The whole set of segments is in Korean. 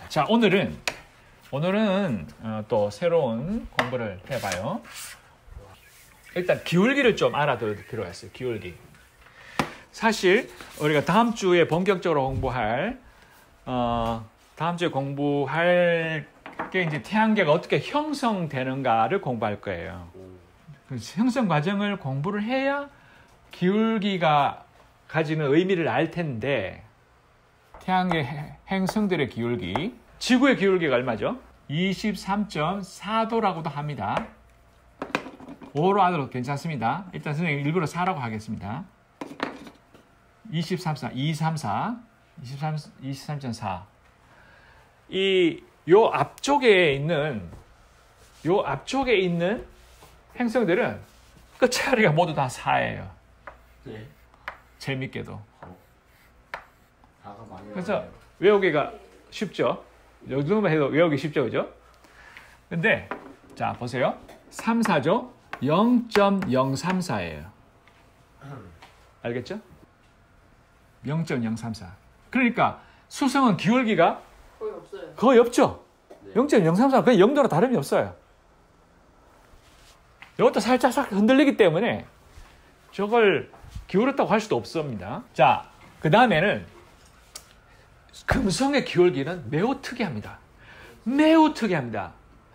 자, 오늘은 또 새로운 공부를 해봐요. 일단 기울기를 좀 알아둘 필요가 있어요. 기울기. 사실 우리가 다음 주에 본격적으로 공부할 게 이제 태양계가 어떻게 형성되는가를 공부할 거예요. 형성 과정을 공부를 해야 기울기가 가지는 의미를 알 텐데, 태양계 행성들의 기울기, 지구의 기울기가 얼마죠? 23.4도라고도 합니다. 5로 하더라도 괜찮습니다. 일단 선생님 일부러 4라고 하겠습니다. 23.4. 요 앞쪽에 있는 행성들은 끝자리가 모두 다 4예요. 네. 재밌게도. 많이 그래서 나와요. 외우기가 쉽죠? 이 정도만 해도 외우기 쉽죠, 그죠? 근데 자 보세요. 3, 4죠? 0.034예요. 알겠죠? 0.034. 그러니까 수성은 기울기가 거의 없어요. 거의 없죠? 네. 0.034, 그냥 0도랑 다름이 없어요. 이것도 살짝 흔들리기 때문에 저걸 기울었다고 할 수도 없습니다. 자, 그 다음에는 금성의 기울기는 매우 특이합니다. 매우 특이합니다.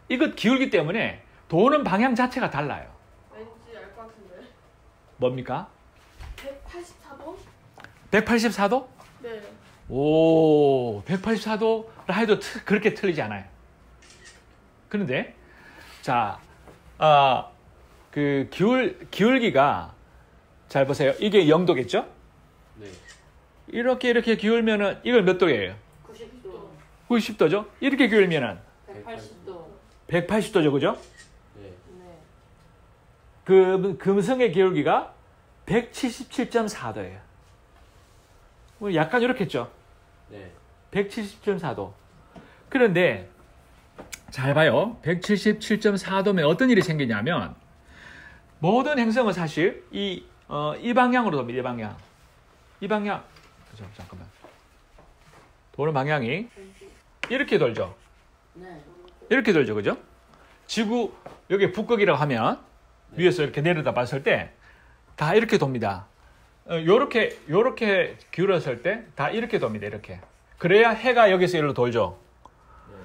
이것 기울기 때문에 도는 방향 자체가 달라요. 왠지 알 것 같은데. 뭡니까? 184도? 184도? 네. 오, 184도라 해도 그렇게 틀리지 않아요. 그런데 자, 그 기울기가 잘 보세요. 이게 0도겠죠? 네. 이렇게 기울면은 이걸 몇 도예요? 90도. 90도죠? 이렇게 기울면은 180도. 180도죠, 그죠? 네. 네. 금성의 기울기가 177.4도예요. 약간 이렇게 했죠? 네. 177.4도. 그런데 잘 봐요. 177.4도면 어떤 일이 생기냐면 모든 행성은 사실 이 방향으로 돕니다. 이 방향. 잠깐만. 도는 방향이 이렇게 돌죠. 네. 이렇게 돌죠, 그죠? 지구 여기 북극이라고 하면 위에서 이렇게 내려다 봤을 때 다 이렇게 돕니다. 요렇게 기울었을 때 다 이렇게 돕니다. 이렇게. 그래야 해가 여기서 일로 돌죠. 네.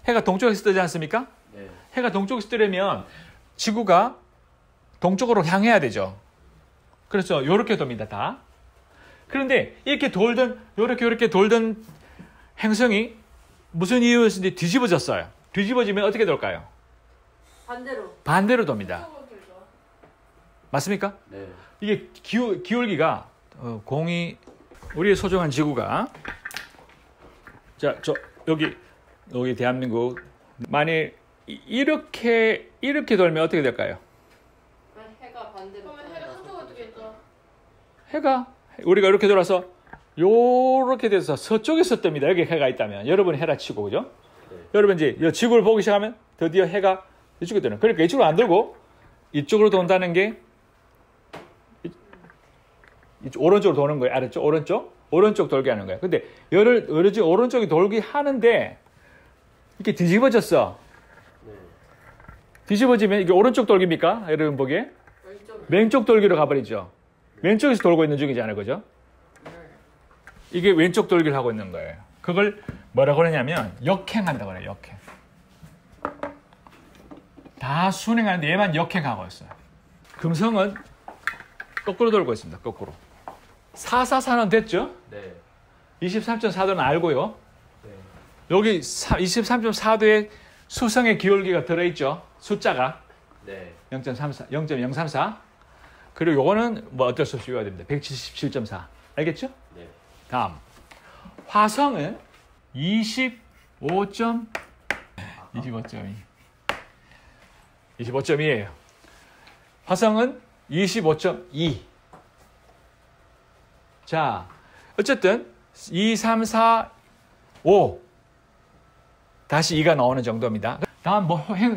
해가 동쪽에서 뜨지 않습니까? 네. 해가 동쪽에서 뜨려면 지구가 동쪽으로 향해야 되죠. 그래서 요렇게 돕니다. 다. 그런데 이렇게 요렇게 돌던 행성이 무슨 이유였는지 뒤집어졌어요. 뒤집어지면 어떻게 돌까요? 반대로. 반대로 돕니다. 맞습니까? 네. 이게 기울기가 우리의 소중한 지구가 여기 대한민국 만일 이렇게 돌면 어떻게 될까요? 해가 반대로. 그러면 해가 서쪽으로 뜨겠죠. 해가 우리가 이렇게 돌아서 요렇게 돼서 서쪽에서 뜹니다. 여기 해가 있다면 여러분 해라 치고, 그죠? 네. 여러분 이제 지구를 보기 시작하면 드디어 해가 이쪽에 뜨는. 그러니까 이쪽으로 안 돌고 이쪽으로 돈다는 게 오른쪽으로 도는 거예요. 알았죠? 오른쪽 돌게 하는 거예요. 근데 오른쪽이 돌기 하는데 이렇게 뒤집어졌어. 네. 뒤집어지면 이게 오른쪽 돌기입니까? 여러분 보기에? 왼쪽 돌기로 가버리죠. 왼쪽에서 돌고 있는 중이잖아요. 그죠? 이게 왼쪽 돌기를 하고 있는 거예요. 그걸 뭐라고 그러냐면 역행한다고 그래요. 역행. 다 순행하는데 얘만 역행하고 있어요. 금성은 거꾸로 돌고 있습니다. 거꾸로. 444는 됐죠? 네. 23.4도는 알고요. 네. 여기 23.4도에 수성의 기울기가 들어있죠. 숫자가 네. 0.034. 그리고 요거는 뭐 어쩔 수 없이 외워야 됩니다. 177.4. 알겠죠? 네. 다음. 화성은 25.2예요. 화성은 25.2. 자, 어쨌든 2, 3, 4, 5 다시 2가 나오는 정도입니다. 다음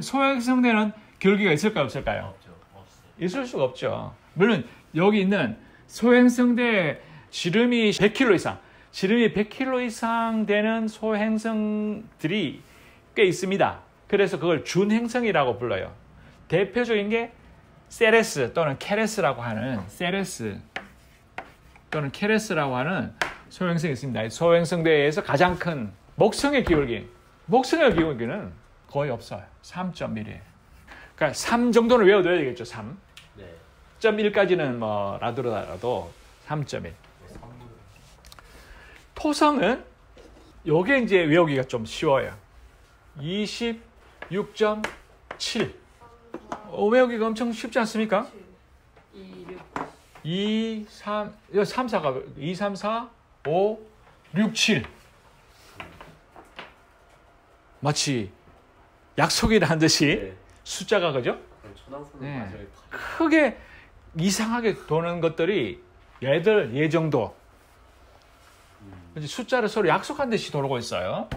소행성대는 기울기가 있을까요, 없을까요? 없어요. 있을 수가 없죠. 물론 여기 있는 소행성대 지름이 100km 이상, 지름이 100km 이상 되는 소행성들이 꽤 있습니다. 그래서 그걸 준행성이라고 불러요. 대표적인 게 세레스 또는 케레스라고 하는 세레스 또는 케레스라고 하는 소행성이 있습니다. 소행성대에서 가장 큰 목성의 기울기는 거의 없어요. 3.1이에요. 그러니까 3 정도는 외워둬야 되겠죠. 3. 네. 1.1까지는 뭐 라더라도 3.1. 토성은 요게 이제 외우기가 좀 쉬워요. 26.7. 외우기가 엄청 쉽지 않습니까? 2, 3, 4가 2, 3, 4, 5, 6, 7. 마치 약속이라 한 듯이 네. 숫자가 그죠? 천왕성은 네. 마지막에 크게 이상하게 도는 것들이 얘 정도. 숫자를 서로 약속한 듯이 돌고 있어요.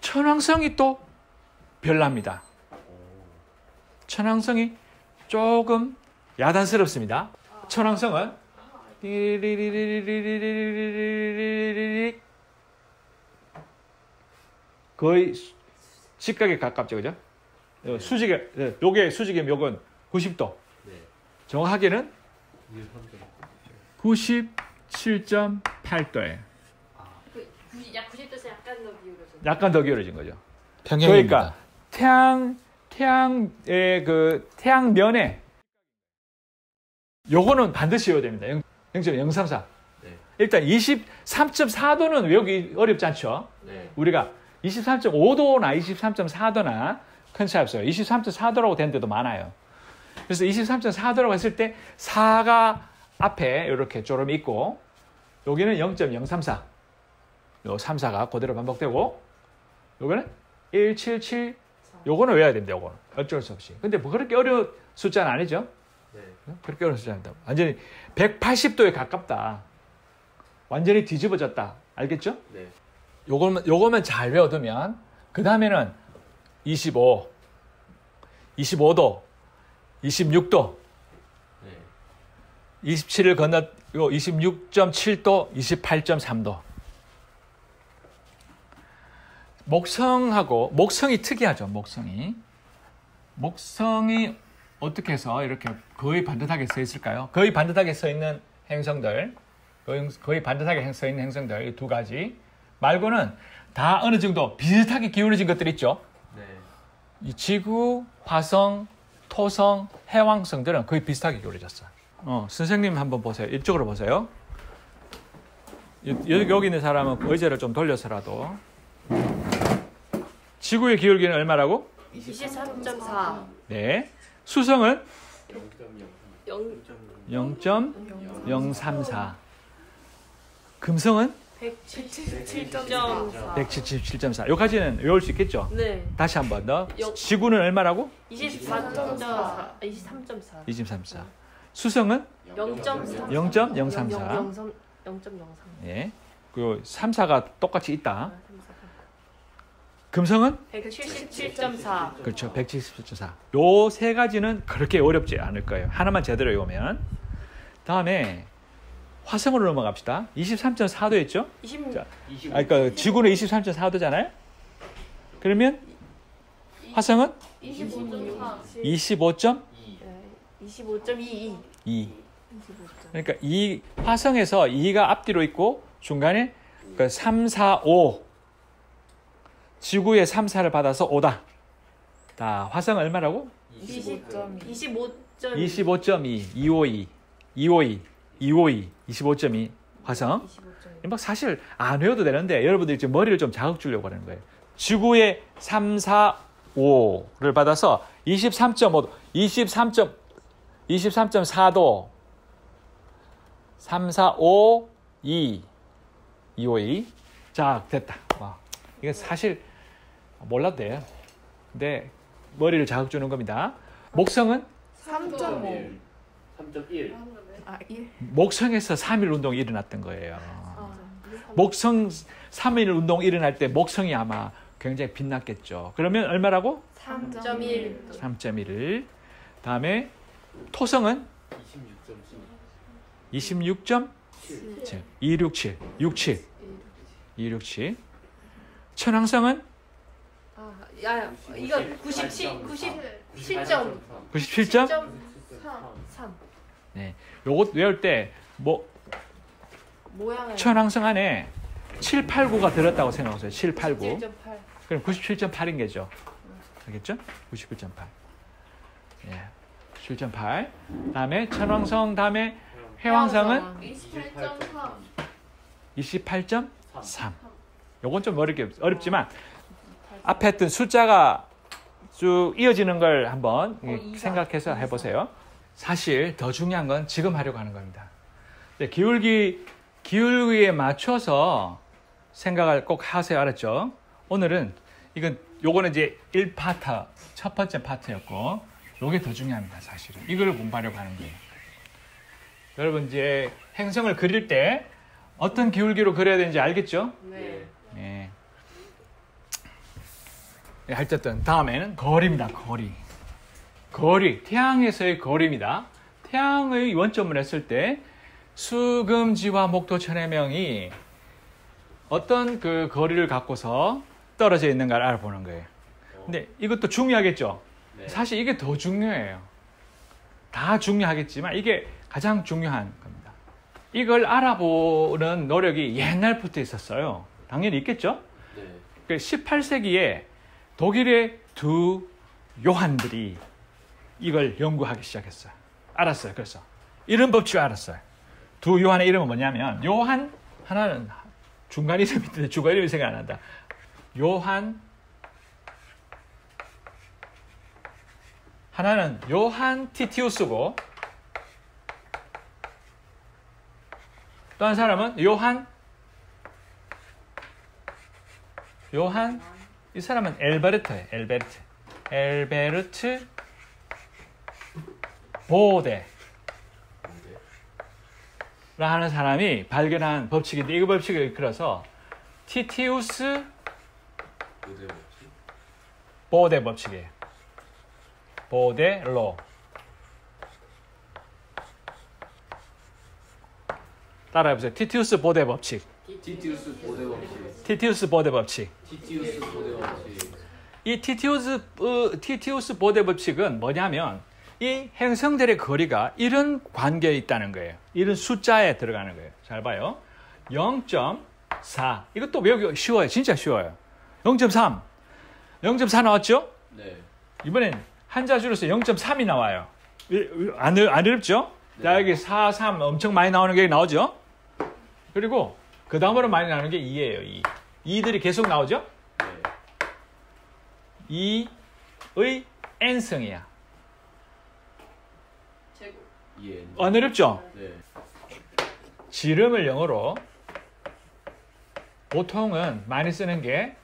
천왕성이 또 별납니다. 천왕성이 조금 야단스럽습니다. 천왕성은 거의 직각에 가깝죠, 그죠? 수직에, 요게 수직이면 요건 90도. 네. 정확하게는 유선도 97.8도예요. 약 90도에서 약간 더 기울어져. 약간 더 기울어진 거죠. 평행입니다. 그러니까 태양의 그 태양면에 요거는 반드시 외워야 됩니다. 0.034. 네. 일단 23.4도는 외우기 어렵지 않죠? 네. 우리가 23.5도나 23.4도나 큰 차이 없어요. 23.4도라고 된 데도 많아요. 그래서 23.4도라고 했을 때 4가 앞에 이렇게 쪼름 있고 여기는 0.034. 요 3, 4가 그대로 반복되고 요거는 177. 요거는 외워야 됩니다. 요거는 어쩔 수 없이. 근데 뭐 그렇게 어려운 숫자는 아니죠? 네. 그렇게 어려운 숫자는 아니다. 완전히 180도에 가깝다. 완전히 뒤집어졌다. 알겠죠? 네. 요거만 잘 외워두면 그 다음에는 25, 25도, 26도, 네. 27을 건너 요 26.7도, 28.3도. 목성이 특이하죠. 목성이 어떻게 해서 이렇게 거의 반듯하게 서 있을까요? 거의 반듯하게 서 있는 행성들, 거의 반듯하게 서 있는 행성들 이 두 가지 말고는 다 어느 정도 비슷하게 기울어진 것들 있죠. 네. 이 지구, 화성, 토성, 해왕성들은 거의 비슷하게 기울어졌어요. 선생님 한번 보세요. 이쪽으로 보세요. 여기 있는 사람은 의자를 좀 돌려서라도 지구의 기울기는 얼마라고? 23.4. 네. 수성은 0. 0.034. 금성은 177.4. 177.4. 여기까지는 외울 수 있겠죠? 네. 다시 한 번 더. 지구는 얼마라고? 24.4. 23.4. 23.4. 수성은 0.4. 0.034. 0.03. 예. 그 3, 4가 똑같이 있다. 금성은 177.4. 그렇죠. 177.4. 요 세 가지는 그렇게 어렵지 않을 거예요. 하나만 제대로 외우면. 다음에 화성으로 넘어갑시다. 23.4도였죠? 20. 자, 그러니까 지구는 23.4도잖아요. 그러면 화성은 25.4. 25.2. 25.22. 그러니까 이 화성에서 2가 앞뒤로 있고 중간에 그 3, 4, 5. 지구의 3, 4를 받아서 5다. 자, 화성은 얼마라고? 25.2. 25.2, 252, 252, 252, 25.2 화성. 막 사실 안 외워도 되는데 여러분들이 지금 머리를 좀 자극 주려고 하는 거예요. 지구의 3, 4, 5를 받아서 23.5도, 23.4도, 3, 4, 5, 2, 252. 자, 됐다. 와, 이거 사실 몰라도 돼요. 근데 머리를 자극 주는 겁니다. 목성은 3.5. 3.1. 아, 1. 목성에서 3일 운동이 일어났던 거예요. 목성 3일 운동 일어날 때 목성이 아마 굉장히 빛났겠죠. 그러면 얼마라고? 3.1. 3.1을. 다음에 토성은 26.9. 7. 267. 67. 267. 천왕성은 아, 야, 이거 97, 97점 97점? 3. 네. 요것 외울 때 뭐 모양을 천왕성 안에 7, 8, 9가 들었다고 생각하세요. 7, 8, 9. 7.8. 그럼 97.8인 거죠. 알겠죠? 99.8. 예. 7.8. 다음에 천왕성 다음에 해왕성은 28.3. 28.3. 요건 좀 어렵지만 앞에 했던 숫자가 쭉 이어지는 걸 한번 생각해서 해보세요. 사실 더 중요한 건 지금 하려고 하는 겁니다. 네, 기울기에 맞춰서 생각을 꼭 하세요. 알았죠? 오늘은 요거는 이제 1파트, 첫 번째 파트였고 요게 더 중요합니다. 사실은. 이걸 공부하려고 하는 거예요. 여러분 이제 행성을 그릴 때 어떤 기울기로 그려야 되는지 알겠죠? 네. 네. 어쨌든 다음에는 거리입니다. 거리. 태양에서의 거리입니다. 태양의 원점을 했을 때 수금지와 목토천해명이 어떤 그 거리를 갖고서 떨어져 있는가를 알아보는 거예요. 근데 이것도 중요하겠죠? 네. 사실 이게 더 중요해요. 다 중요하겠지만 이게 가장 중요한 겁니다. 이걸 알아보는 노력이 옛날부터 있었어요. 당연히 있겠죠? 네. 18세기에 독일의 두 요한들이 이걸 연구하기 시작했어요. 알았어요. 그래서 이런 법칙을 알았어요. 두 요한의 이름은 뭐냐면 요한 하나는 중간 이름이 있는데 중간 이름이 생각 안 난다. 요한 하나는 요한 티티우스고 또 한 사람은 요한 이 사람은 엘베르트예요. 엘베르트 보데라 하는 사람이 발견한 법칙인데 이 법칙을 이끌어서 티티우스 보데 법칙이에요. 보데로. 따라해보세요. 티티우스 보데 법칙. 티티우스 보데 법칙. 티티우스 보데 법칙. 티티우스 보데 법칙. 이 티티우스 보데 법칙은 뭐냐면 이 행성들의 거리가 이런 관계에 있다는 거예요. 이런 숫자에 들어가는 거예요. 잘 봐요. 0.4. 이것도 외우기 쉬워요. 진짜 쉬워요. 0.3. 0.4 나왔죠? 네. 이번엔 한자 줄여서 0.3이 나와요. 안 어렵죠? 네. 자, 여기 4, 3 엄청 많이 나오는 게 나오죠? 그리고 그 다음으로 많이 나오는 게 2예요. 2. 2들이 계속 나오죠? 네. 2의 n승이야. 제곱. 예. 안 어렵죠? 네. 지름을 영어로 보통은 많이 쓰는 게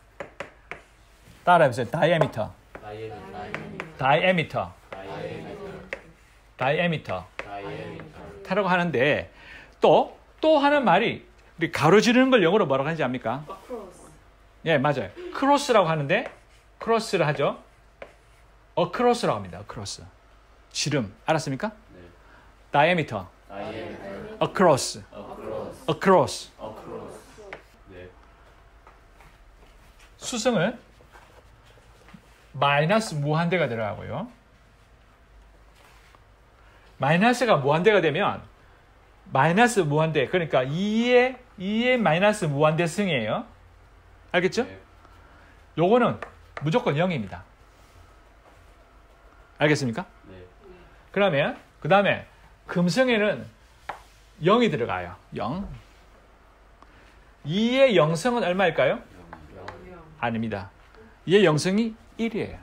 따라해보세요. diameter. 타라고 하는데 또 하는 말이 우리 가로지르는 걸 영어로 뭐라고 하는지 압니까? 크로스. 예, 맞아요. 크로스라고 하는데 크로스를 하죠. across라고 합니다. across. 지름. 알았습니까? 네. diameter. across. 네. 수승은 마이너스 무한대가 들어가고요. 마이너스가 무한대가 되면 마이너스 무한대, 그러니까 2의 마이너스 무한대 승이에요. 알겠죠? 네. 요거는 무조건 0입니다. 알겠습니까? 네. 그러면 그 다음에 금성에는 0이 들어가요. 0. 2의 0승은 얼마일까요? 아닙니다. 2의 0승이 1이에요.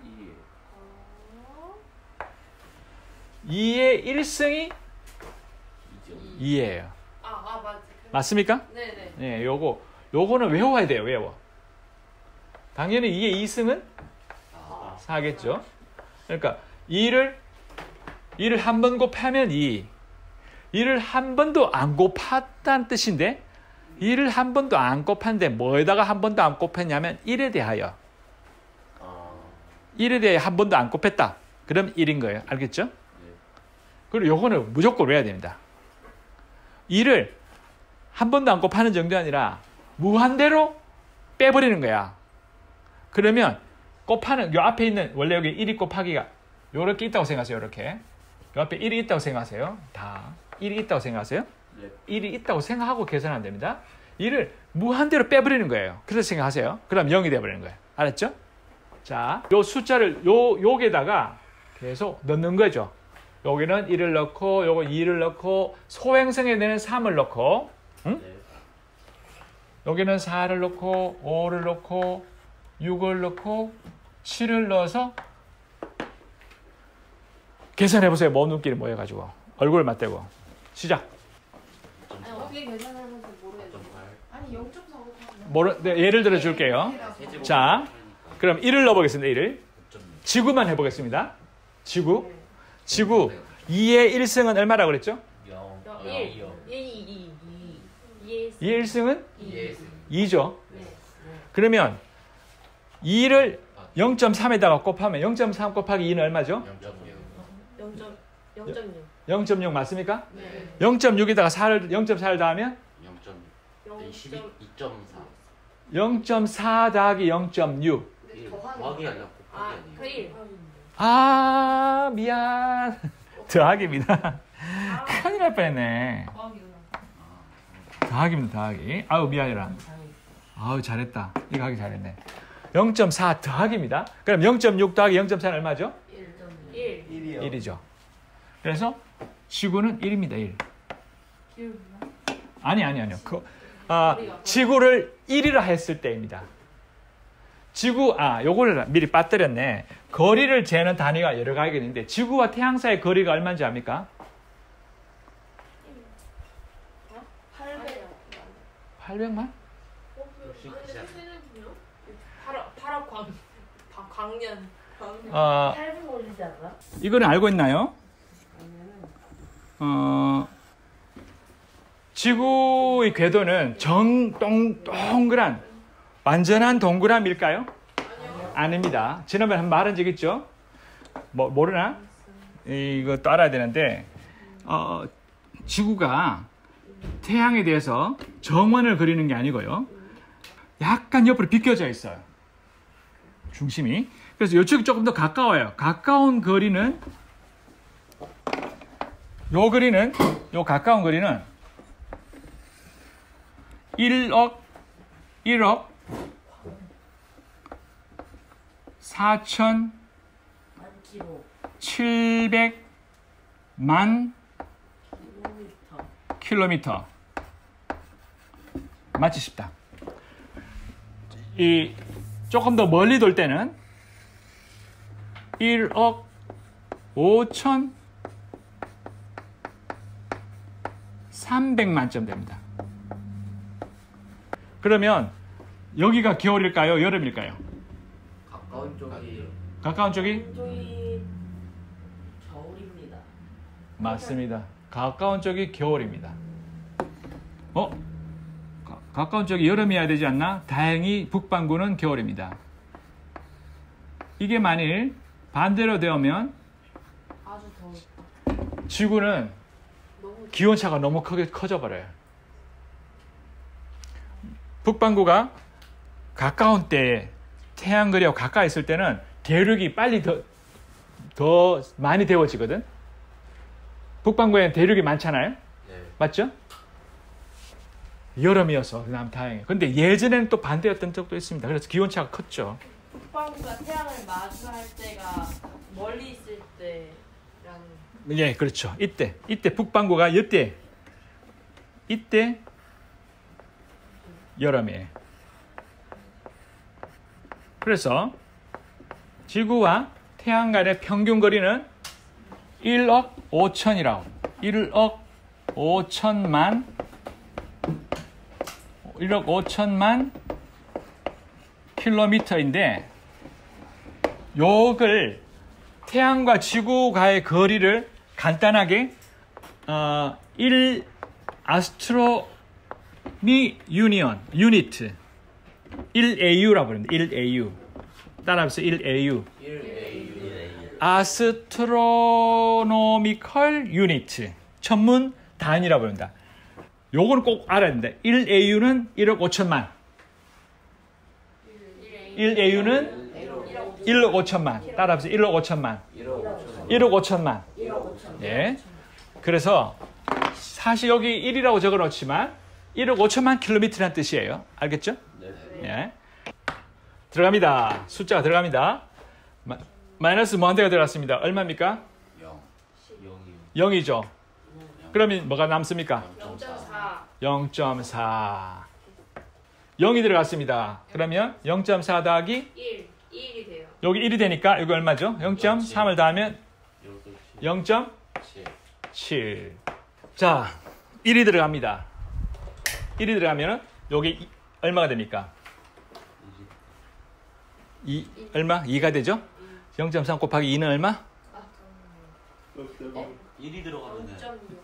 2의 1승이 2예요. 맞지. 맞습니까? 네네. 네, 요거는 외워야 돼요. 외워. 당연히 2의 2승은 4겠죠. 그러니까 2를 한 번 곱하면 2. 2를 한 번도 안 곱했다는 뜻인데 2를 한 번도 안 곱했는데 뭐에다가 한 번도 안 곱했냐면 1에 대하여. 1에 대해 한 번도 안 곱했다. 그럼 1인 거예요. 알겠죠? 그리고 요거는 무조건 외워야 됩니다. 2를 한 번도 안 곱하는 정도 아니라 무한대로 빼버리는 거야. 그러면 곱하는 요 앞에 있는 원래 여기 1이 곱하기가 요렇게 있다고 생각하세요. 이렇게 요 앞에 1이 있다고 생각하세요. 다 1이 있다고 생각하세요. 네. 1이 있다고 생각하고 계산 안 됩니다. 1을 무한대로 빼버리는 거예요. 그래서 생각하세요. 그럼 0이 돼버리는 거예요. 알았죠? 자, 요 숫자를 여기에다가 계속 넣는 거죠. 여기는 1을 넣고 요거 2를 넣고 소행성에 되는 3을 넣고 응? 네. 여기는 4를 넣고 5를 넣고 6을 넣고 7을 넣어서 계산해보세요. 먼 눈길이 모여가지고 얼굴을 맞대고 시작. 아니 어떻게 계산하는지 모르겠어. 아니 0.45. 네, 예를 들어 줄게요. 자, 그럼 1을 넣어보겠습니다. 1을 지구만 해보겠습니다. 지구 2의 1승은 얼마라고 그랬죠? 1. 2. 2의 1승은 2. 2죠. 네. 그러면 2를 0.3에다가 곱하면 0.3 곱하기 2는 얼마죠? 0.6. 0.6 맞습니까? 네. 0.6에다가 0.4를 더하면 2.4. 0.4 더하기 0.6. 더하기 아니라 아, 곱하기 그 아니에요. 1. 아, 미안. 더하기입니다. 큰일 날 뻔했네. 더하기입니다. 더하기. 아우, 미안해라. 아우, 잘했다. 이거 하기 잘했네. 0.4 더하기입니다. 그럼 0.6 더하기 0.4는 얼마죠? 1. 1이죠. 그래서 지구는 1입니다. 1. 아니요. 지구를 1이라 했을 때입니다. 요거를 미리 빠뜨렸네. 거리를 재는 단위가 여러 가지가 있는데 지구와 태양 사이의 거리가 얼마인지 압니까? 800만? 8억 광년. 이거는 알고 있나요? 지구의 궤도는 동그란 완전한 동그라미일까요? 아닙니다. 지난번에 한 말한 적 있죠? 모르나? 이거 또 알아야 되는데 지구가 태양에 대해서 정원을 그리는 게 아니고요. 약간 옆으로 비껴져 있어요. 중심이. 그래서 이쪽이 조금 더 가까워요. 가까운 거리는 요 가까운 거리는 1억 4,700만 킬로미터. 맞지 싶다. 조금 더 멀리 돌 때는 1억 5,300만 점 됩니다. 그러면 여기가 겨울일까요? 여름일까요? 가까운 쪽이 겨울입니다. 맞습니다. 가까운 쪽이 겨울입니다. 가까운 쪽이 여름이어야 되지 않나? 다행히 북반구는 겨울입니다. 이게 만일 반대로 되면 아주 더워. 지구는 기온차가 너무 크게 커져버려요. 북반구가 가까운 때에 태양거리하고 가까이 있을 때는 대륙이 빨리 더 많이 데워지거든. 북반구에는 대륙이 많잖아요. 네. 맞죠? 여름이어서 그다음 다행이에요. 근데 예전에는 또 반대였던 적도 있습니다. 그래서 기온차가 컸죠. 북방구가 태양을 마주할 때가 멀리 있을 때라는. 예, 그렇죠. 이때 북반구가 이때 여름이에요. 그래서 지구와 태양 간의 평균 거리는 1억 5천이라고. 1억 5천만 킬로미터인데 요걸 태양과 지구와의 거리를 간단하게 1 아스트로미 유니트 1AU라고 부릅니다. 1AU. 따라하면서 1AU. 아스트로노미컬 유니트. 천문 단위라고 부릅니다. 요거는 꼭 알아야 된다. 1AU는 1억 5천만. 1AU는 1억 5천만. 따라합시다. 1억 5천만. 1억 5천만. 예. 그래서 사실 여기 1이라고 적어 놓지만 1억 5천만 킬로미터라는 뜻이에요. 알겠죠? 예. 들어갑니다. 숫자가 들어갑니다. 마이너스 무한대가 들어갔습니다. 얼마입니까? 0이죠. 그러면 뭐가 남습니까? 0.4. 0이 들어갔습니다. 그러면 0.4 더하기 1이 돼요. 여기 1이 되니까 여기 얼마죠? 0.3을 더하면 0.7. 자, 1이 들어갑니다. 1이 들어가면 여기 얼마가 됩니까? 얼마? 2가 되죠? 0.3 곱하기 2는 얼마? 1이 들어가면 5.6.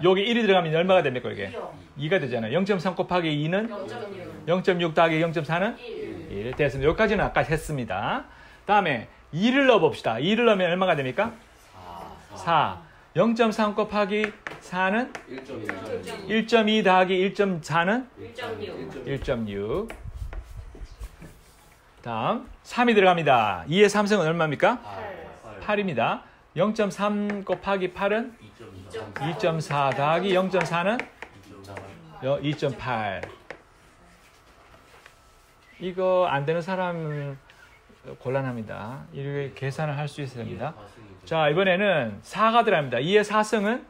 여기 1이 들어가면 얼마가 됩니까? 이게 2가 되잖아요. 0.3 곱하기 2는 0.6 더하기 0.4는 1 됐습니다. 여기까지는 아까 했습니다. 다음에 2를 넣어봅시다. 2를 넣으면 얼마가 됩니까? 4. 0.3 곱하기 4는 1.2 더하기 1.4는 1.6. 다음 3이 들어갑니다. 2의 3승은 얼마입니까? 8입니다. 0.3 곱하기 8은 2.4 더하기 0.4는 2.8. 이거 안 되는 사람 곤란합니다. 이렇게 계산을 할 수 있어야 됩니다. 자, 이번에는 4가 들어갑니다. 2의 4승은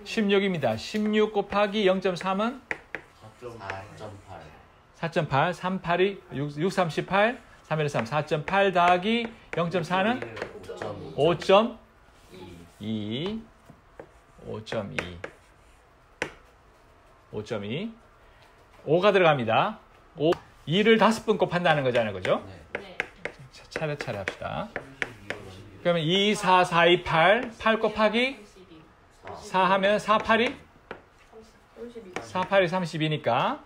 16입니다. 16 곱하기 0.3은 4.8. 3, 8이 6, 38. 3, 1, 3. 4.8 더하기 0.4는 5.2. 5.2. 5가 들어갑니다. 2를 5번 곱한다는 거잖아요. 그죠? 네. 차례차례 합시다. 그러면 2, 4, 4, 2, 8. 8 곱하기 4 하면 4, 8이? 4, 8이 32니까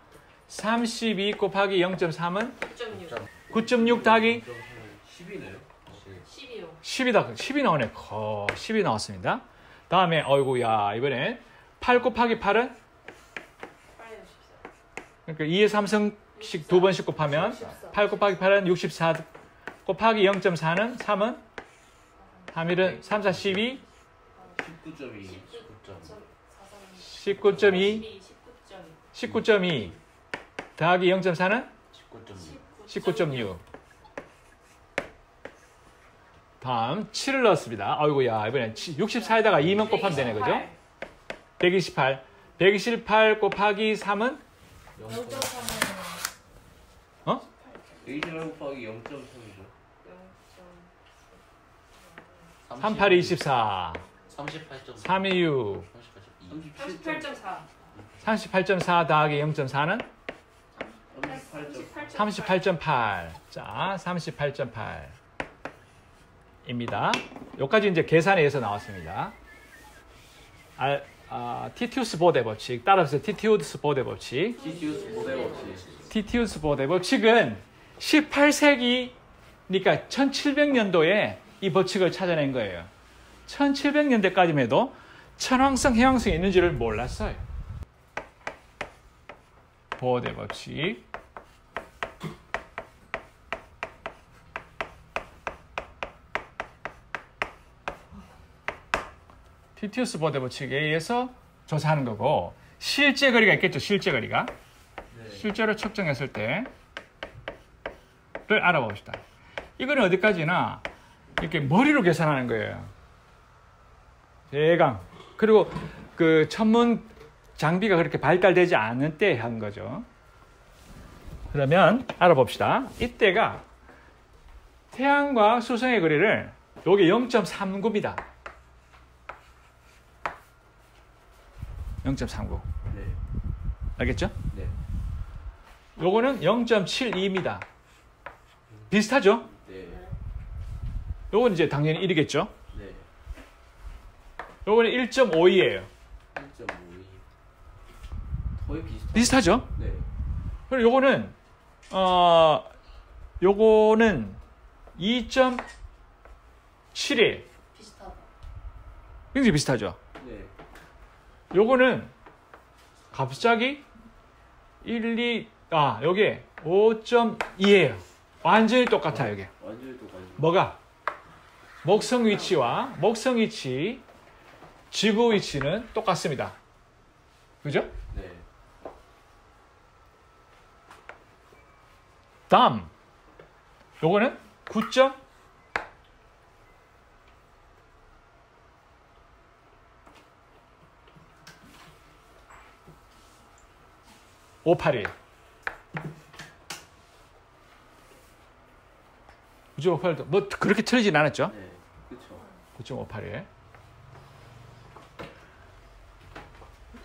32 곱하기 0.3은 9.6 더하기 10이네요. 10이 나오네. 10이 나왔습니다. 다음에 어이구야 이번에 8 곱하기 8은 그러니까 2의 3승씩 두 번씩 곱하면 8 곱하기 8은 64 곱하기 0.4는 3은 3일은 3, 4, 12 19.2 19.2 더하기 0.4는 19.6. 다음 7을 넣었습니다. 아이고야 이번엔 64에다가 2만 곱하면 되네. 그죠? 128. 128 곱하기 3은 0.3은 128 곱하기 0.3이죠. 3, 8, 24. 38.4. 3, 2, 6. 38.4. 38.4 더하기 0.4는 38.8. 38.8. 자, 38.8입니다. 여기까지 이제 계산에 의해서 나왔습니다. 티티우스 보데 법칙. 따라서 티티우스 보데 법칙. 티티우스 보대 법칙. 티티우스 보데 법칙은 18세기니까 1700년도에 이 법칙을 찾아낸 거예요. 1700년대까지만 해도 천왕성, 해왕성이 있는지를 몰랐어요. 보데 법칙. 티티우스 보데 법칙에 의해서 조사하는 거고 실제 거리가 있겠죠. 실제 거리가. 실제로 측정했을 때를 알아봅시다. 이거는 어디까지나 이렇게 머리로 계산하는 거예요. 대강. 그리고 그 천문 장비가 그렇게 발달되지 않은 때 한 거죠. 그러면 알아봅시다. 이때가 태양과 수성의 거리를 요게 0.39입니다. 0.39. 네. 알겠죠? 네. 요거는 0.72입니다. 비슷하죠? 네. 요건 이제 당연히 1이겠죠? 네. 요거는 1.52예요. 1.52. 거의 비슷하죠? 네. 그리고 요거는 2.7이에요. 비슷하다. 굉장히 비슷하죠? 네. 요거는 갑자기 1, 2, 여기 5.2예요. 완전히 똑같아요, 여기. 완전히 똑같네. 뭐가? 목성 위치와 목성 위치, 지구 위치는 똑같습니다. 그죠? 네. 다음, 요거는 9점 58이에요. 9.58도 뭐 그렇게 틀리진 않았죠? 네. 그쵸. 9.58이에요.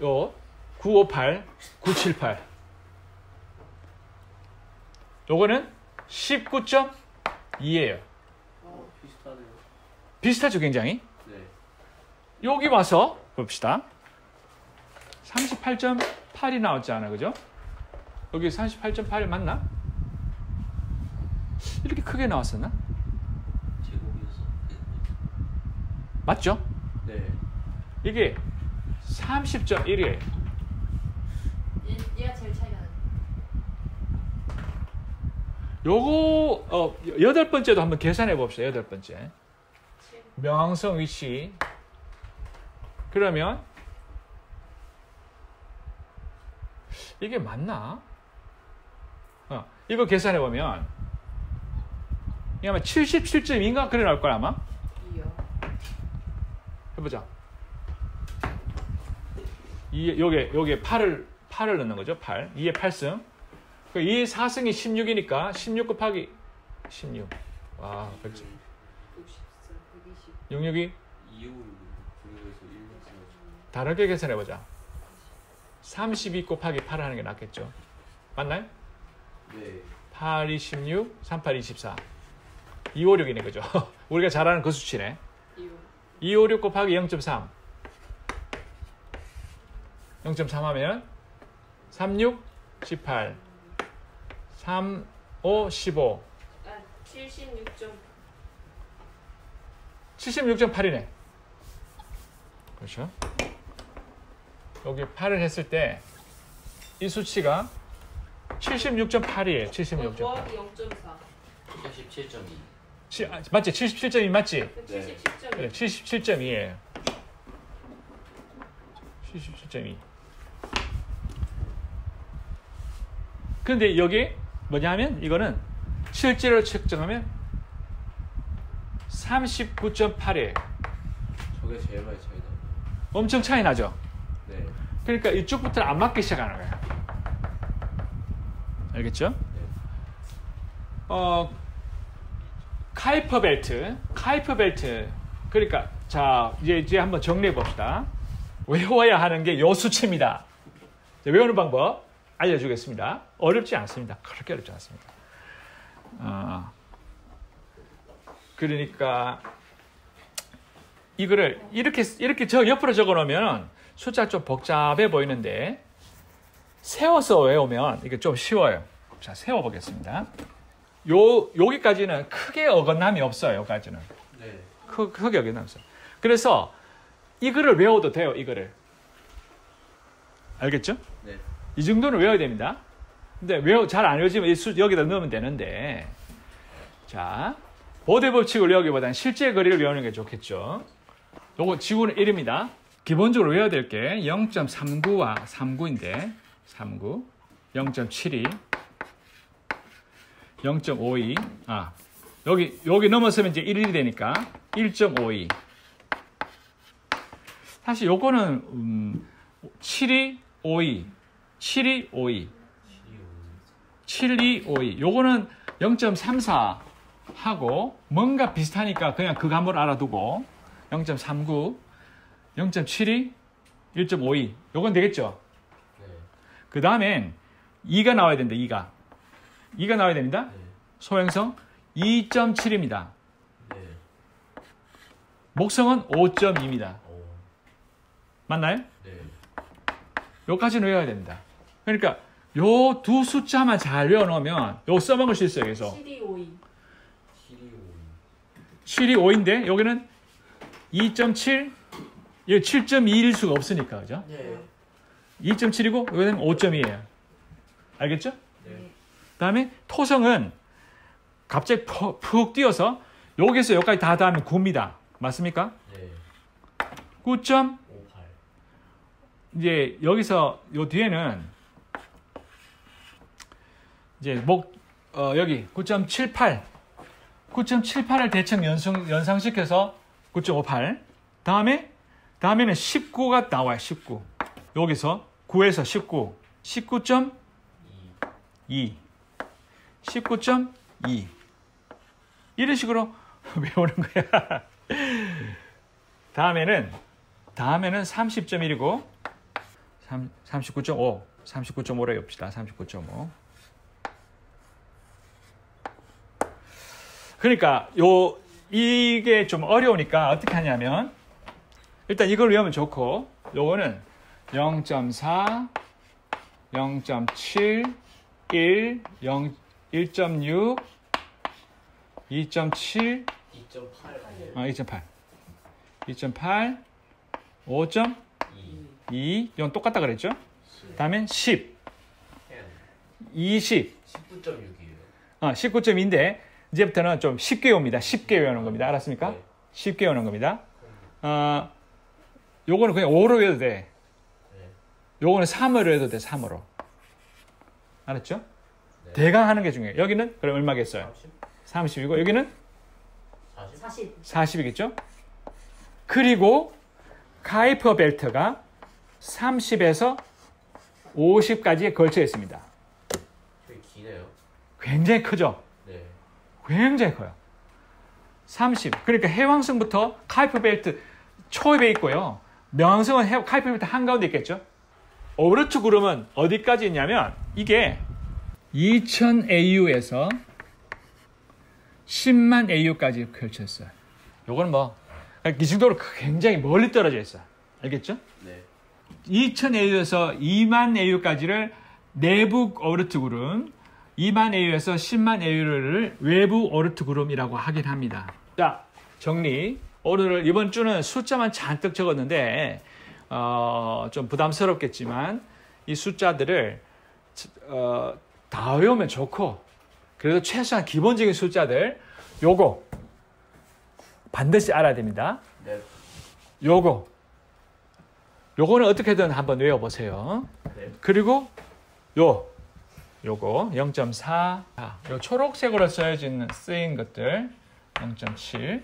요 958, 978. 요거는 19.2예요. 비슷하네요. 비슷하죠, 굉장히? 네. 여기 와서 봅시다. 38.8이 나왔지 않아, 그죠? 여기 38.8이 맞나? 이렇게 크게 나왔었나? 제곱이어서. 맞죠? 네. 이게 30.1이에요. 얘가 제일 차이가 나요. 요거 여덟 번째도 한번 계산해 봅시다. 여덟 번째. 명왕성 위치. 그러면 이게 맞나? 이거 계산해 보면 이게 아마 77.2인가 그래 나올 거야 아마. 이요. 해보자. 요게 8을 넣는 거죠. 8. 2의 8승. 2의 4승이 16이니까 16 곱하기 16. 와, 100점. 66이 2호 분류해서 1 써가지고. 다르게 계산해 보자. 32 곱하기 8을 하는 게 낫겠죠. 맞나요? 네. 8, 26, 38, 24. 256이네, 그죠? 우리가 잘 아는 그 수치네. 256 곱하기 0.3. 0.3 하면 36, 18. 3, 5, 15. 76점. 76.8이네. 그렇죠? 여기 8을 했을 때 이 수치가 76.8이에요. 76.8. 더하기 0.4. 77.2. 맞지? 77.2 맞지? 77.2. 그래, 77.2예요. 77.2. 근데 여기 뭐냐 하면 이거는 실제로 측정하면 39.8이에요. 저게 제일 많이 차이 나요. 엄청 차이 나죠? 네. 그러니까 이쪽부터는 안 맞기 시작하는 거예요. 알겠죠? 네. 카이퍼 벨트. 그러니까 자 이제 한번 정리해 봅시다. 외워야 하는 게 요 수치입니다. 외우는 방법 알려주겠습니다. 어렵지 않습니다. 그렇게 어렵지 않습니다. 그러니까 이거를 이렇게 저 옆으로 적어놓으면 숫자 좀 복잡해 보이는데 세워서 외우면 이게 좀 쉬워요. 자, 세워보겠습니다. 여기까지는 크게 어긋남이 없어요. 여기까지는. 네. 크게 어긋남이 없어요. 그래서 이거를 외워도 돼요. 이거를. 알겠죠? 네. 이 정도는 외워야 됩니다. 근데 잘 안 외워지면 여기다 넣으면 되는데, 자, 보대 법칙을 외우기보다는 실제 거리를 외우는 게 좋겠죠. 요거 지구는 1입니다. 기본적으로 외워야 될 게 0.39와 39인데, 39, 0.72, 0.52, 여기 넘어서면 이제 1이 되니까 1.52. 사실 요거는 7252, 7252, 7252. 요거는 0.34 하고 뭔가 비슷하니까 그냥 그 값을 알아두고 0.39, 0.72, 1.52. 요건 되겠죠? 네. 그 다음엔 2가 나와야 된다. 2가 나와야 됩니다. 네. 소행성 2.7입니다. 네. 목성은 5.2입니다. 오. 맞나요? 네. 요까지는 외워야 됩니다. 그러니까 요 두 숫자만 잘 외워놓으면 요 써먹을 수 있어요. 그래서 7252. 7252인데 여기는 2.7, 여기 7.2일 수가 없으니까, 그죠? 네. 2.7이고 여기는 5.2예요. 알겠죠? 네. 다음에 토성은 갑자기 푹 뛰어서 여기서 여기까지 다 닿으면 9입니다. 맞습니까? 네. 9점 58. 이제 여기서 요 뒤에는 이제 여기 9.78 9.78을 대충 연상시켜서 9.58 다음에는 19가 나와요. 19 여기서 9에서 19 19.2 19.2 이런 식으로 외우는 거야. 다음에는 30.1이고 39.5 39.5로 엽시다. 39.5 그러니까 이게 좀 어려우니까 어떻게 하냐면 일단 이걸 외우면 좋고 요거는 0.4 0.7 1 1.6 2.7 2.8. 2.8 5.2 이건 똑같다 그랬죠? 다음엔 10 20 19.6이에요. 19.2인데 이제부터는 좀 쉽게 옵니다. 쉽게 외우는 겁니다. 알았습니까? 네. 쉽게 외우는 겁니다. 요거는 그냥 5로 외워도 돼. 네. 요거는 3으로 외워도 돼. 3으로. 알았죠? 네. 대강 하는 게 중요해요. 여기는 그럼 얼마겠어요? 30이고 여기는 40. 40이겠죠? 그리고 카이퍼 벨트가 30에서 50까지에 걸쳐 있습니다. 되게 기네요. 굉장히 크죠? 네. 굉장히 커요. 30. 그러니까 해왕성부터 카이퍼 벨트 초입에 있고요. 명왕성은 카이퍼 벨트 한가운데 있겠죠? 오르트 구름은 어디까지 있냐면 이게 2000 AU에서 10만 AU까지 펼쳐 있어요. 요거는 이 정도로 굉장히 멀리 떨어져 있어요. 알겠죠? 네. 2000 AU에서 2만 AU까지를 내부 오르트 구름, 2만 AU에서 10만 AU를 외부 오르트 구름이라고 하긴 합니다. 자, 정리. 오늘 이번 주는 숫자만 잔뜩 적었는데 좀 부담스럽겠지만 이 숫자들을 다 외우면 좋고 그래도 최소한 기본적인 숫자들 요거 반드시 알아야 됩니다. 네. 요거는 어떻게든 한번 외워보세요. 네. 그리고 요거 0.4 요 초록색으로 쓰인 것들 0.7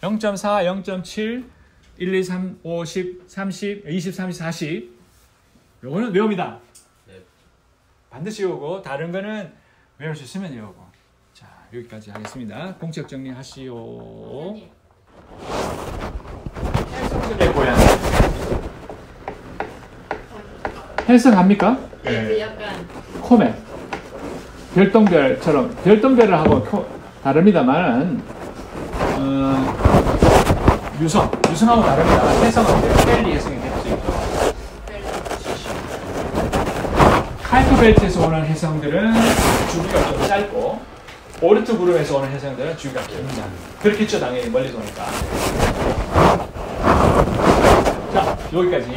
0.4 0.7 1, 2, 3, 5, 10, 30, 20, 30, 40 요거는 외웁니다. 네. 반드시 외우고 다른 거는 외울 수 있으면 외우고. 자, 여기까지 하겠습니다. 공책 정리하시오. 선생님. 해성들의 고향. 해성합니까? 그 약간 코멘. 별똥별처럼 별똥별을 하고 다릅니다만 유성하고 다릅니다. 해성은 켈리 해성이 될 수 있고 카이퍼 벨트에서 오는 해성들은 주기가 좀 짧고 오르트 그룹에서 오는 해성들은 주기가 깁니다. 그렇겠죠, 당연히 멀리서 오니까. 자, 여기까지.